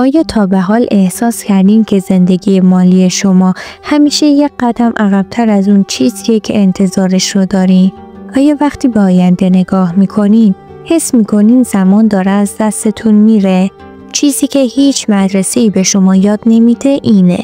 آیا تا به حال احساس کردین که زندگی مالی شما همیشه یک قدم عقب‌تر از اون چیزیه که انتظارش رو دارین؟ آیا وقتی به آینده نگاه میکنین حس میکنین زمان داره از دستتون میره؟ چیزی که هیچ مدرسه‌ای به شما یاد نمیده اینه: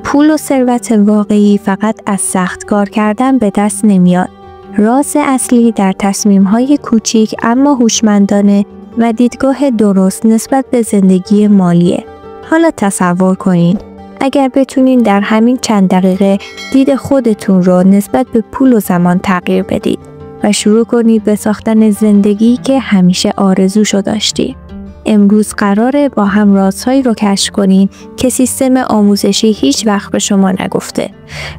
پول و ثروت واقعی فقط از سخت کار کردن به دست نمیاد. راز اصلی در تصمیم‌های کوچیک اما هوشمندانه و دیدگاه درست نسبت به زندگی مالیه. حالا تصور کنین اگر بتونین در همین چند دقیقه دید خودتون رو نسبت به پول و زمان تغییر بدید و شروع کنید به ساختن زندگی که همیشه آرزوشو داشتید. امروز قراره با هم رازهایی رو کشف کنین که سیستم آموزشی هیچ وقت به شما نگفته.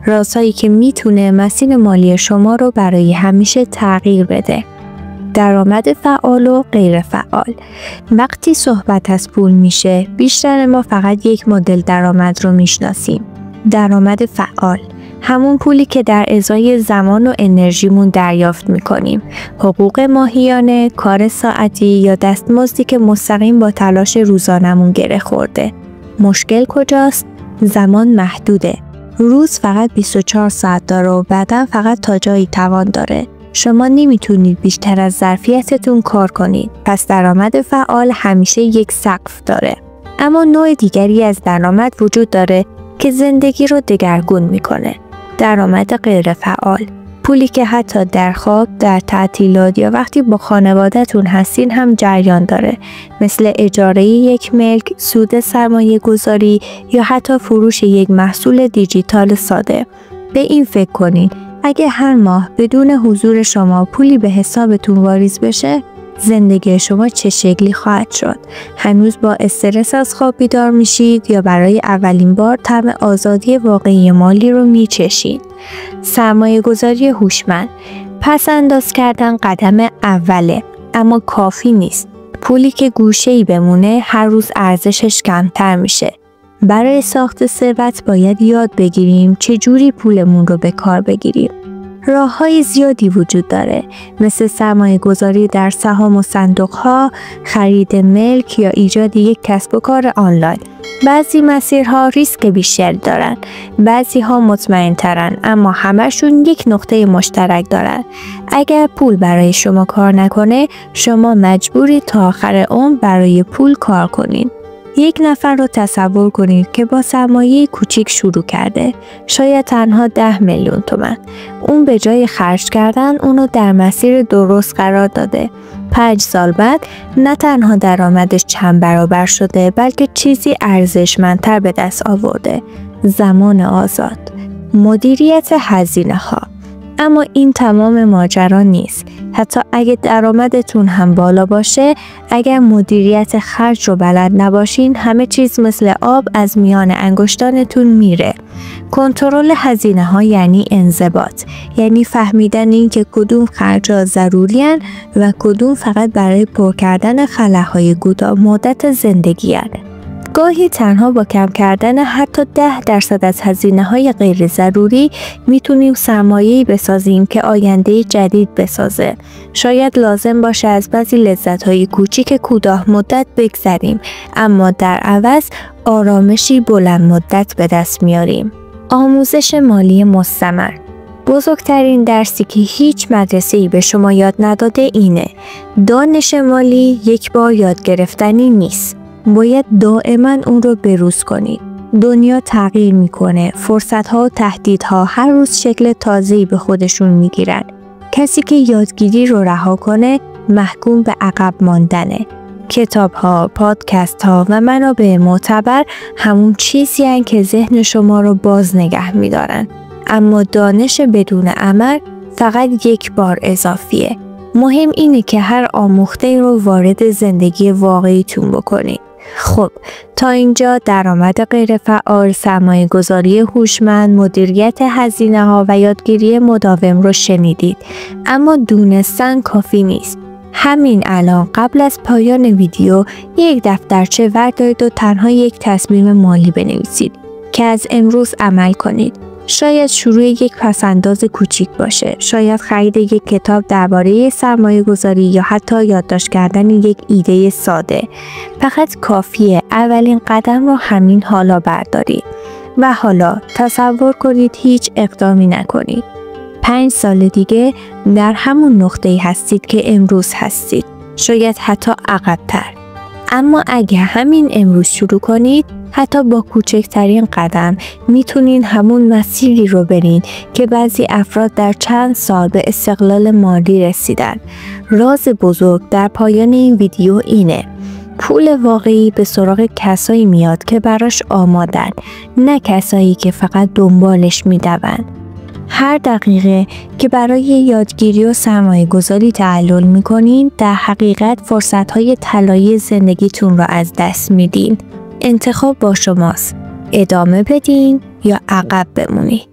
رازهایی که میتونه مسیر مالی شما رو برای همیشه تغییر بده. درآمد فعال و غیر فعال. وقتی صحبت از پول میشه، بیشتر ما فقط یک مدل درآمد رو میشناسیم: درآمد فعال. همون پولی که در ازای زمان و انرژیمون دریافت میکنیم. حقوق ماهیانه، کار ساعتی یا دستمزدی که مستقیم با تلاش روزانمون گره خورده. مشکل کجاست؟ زمان محدوده. روز فقط 24 ساعت داره و بدن فقط تا جایی توان داره. شما نمیتونید بیشتر از ظرفیتتون کار کنید. پس درآمد فعال همیشه یک سقف داره. اما نوع دیگری از درآمد وجود داره که زندگی رو دگرگون میکنه: درآمد غیر فعال. پولی که حتی در خواب، در تعطیلات یا وقتی با خانواده‌تون هستین هم جریان داره، مثل اجاره یک ملک، سود سرمایه گذاری یا حتی فروش یک محصول دیجیتال ساده. به این فکر کنین اگه هر ماه بدون حضور شما پولی به حسابتون واریز بشه، زندگی شما چه شکلی خواهد شد؟ هنوز با استرس از خواب بیدار میشید یا برای اولین بار طعم آزادی واقعی مالی رو میچشید؟ سرمایه گذاری هوشمند. پس انداز کردن قدم اوله، اما کافی نیست. پولی که گوشه‌ای بمونه هر روز ارزشش کمتر میشه. برای ساخت ثروت باید یاد بگیریم چجوری پولمون رو به کار بگیریم. راه‌های زیادی وجود داره، مثل سرمایه گذاری در سهام و صندوق‌ها، خرید ملک یا ایجاد یک کسب و کار آنلاین. بعضی مسیرها ریسک بیشتری دارن، بعضی‌ها مطمئن‌ترن، اما همشون یک نقطه مشترک دارن: اگر پول برای شما کار نکنه، شما مجبوری تا آخر عمر برای پول کار کنین. یک نفر رو تصور کنید که با سرمایه کوچیک شروع کرده، شاید تنها 10 میلیون تومان. اون به جای خرج کردن اونو در مسیر درست قرار داده. 5 سال بعد نه تنها درآمدش چند برابر شده، بلکه چیزی ارزشمندتر به دست آورده: زمان آزاد. مدیریت هزینه‌ها. اما این تمام ماجرا نیست. حتی اگه درآمدتون هم بالا باشه، اگر مدیریت خرج رو بلد نباشین، همه چیز مثل آب از میان انگشتانتون میره. کنترل هزینه‌ها یعنی انضباط، یعنی فهمیدن این که کدوم خرج‌ها ضروری‌اند و کدوم فقط برای پر کردن خلاهای کوتاه مدت زندگی هست. گاهی تنها با کم کردن حتی 10% از هزینه‌های غیر ضروری میتونیم سرمایه‌ای بسازیم که آینده جدید بسازه. شاید لازم باشه از بعضی لذت‌های کوچیک کوتاه مدت بگذریم، اما در عوض آرامشی بلند مدت به دست میاریم. آموزش مالی مستمر. بزرگترین درسی که هیچ مدرسه‌ای به شما یاد نداده اینه: دانش مالی یک بار یاد گرفتنی نیست. باید دائما اون رو بروز کنید. دنیا تغییر میکنه. فرصت‌ها و تهدیدها هر روز شکل تازه‌ای به خودشون میگیرن. کسی که یادگیری رو رها کنه محکوم به عقب ماندنه. کتاب‌ها، پادکست‌ها و منابع معتبر همون چیزی هستند که ذهن شما رو باز نگه می‌دارن. اما دانش بدون عمل فقط یک بار اضافیه. مهم اینه که هر آموخته رو وارد زندگی واقعیتون بکنید. خب تا اینجا درآمد غیر فعال، سرمایه گذاری هوشمند، مدیریت هزینه‌ها و یادگیری مداوم رو شنیدید. اما دونستن کافی نیست. همین الان قبل از پایان ویدیو یک دفترچه وردارید و تنها یک تصمیم مالی بنویسید که از امروز عمل کنید. شاید شروع یک پس‌انداز کوچیک باشه. شاید خرید یک کتاب درباره سرمایه‌گذاری یا حتی یادداشت کردن یک ایده ساده. فقط کافیه اولین قدم رو همین حالا بردارید. و حالا تصور کنید هیچ اقدامی نکنید. 5 سال دیگه در همون نقطه‌ای هستید که امروز هستید. شاید حتی عقب‌تر. اما اگه همین امروز شروع کنید، حتی با کوچکترین قدم میتونین همون مسیری رو برین که بعضی افراد در چند سال به استقلال مالی رسیدن. راز بزرگ در پایان این ویدیو اینه: پول واقعی به سراغ کسایی میاد که براش آمادن، نه کسایی که فقط دنبالش میدوند. هر دقیقه که برای یادگیری و سرمایه گذاری تعلل میکنین، در حقیقت فرصتهای طلایی زندگیتون رو از دست میدین. انتخاب با شماست. ادامه بدین یا عقب بمونید.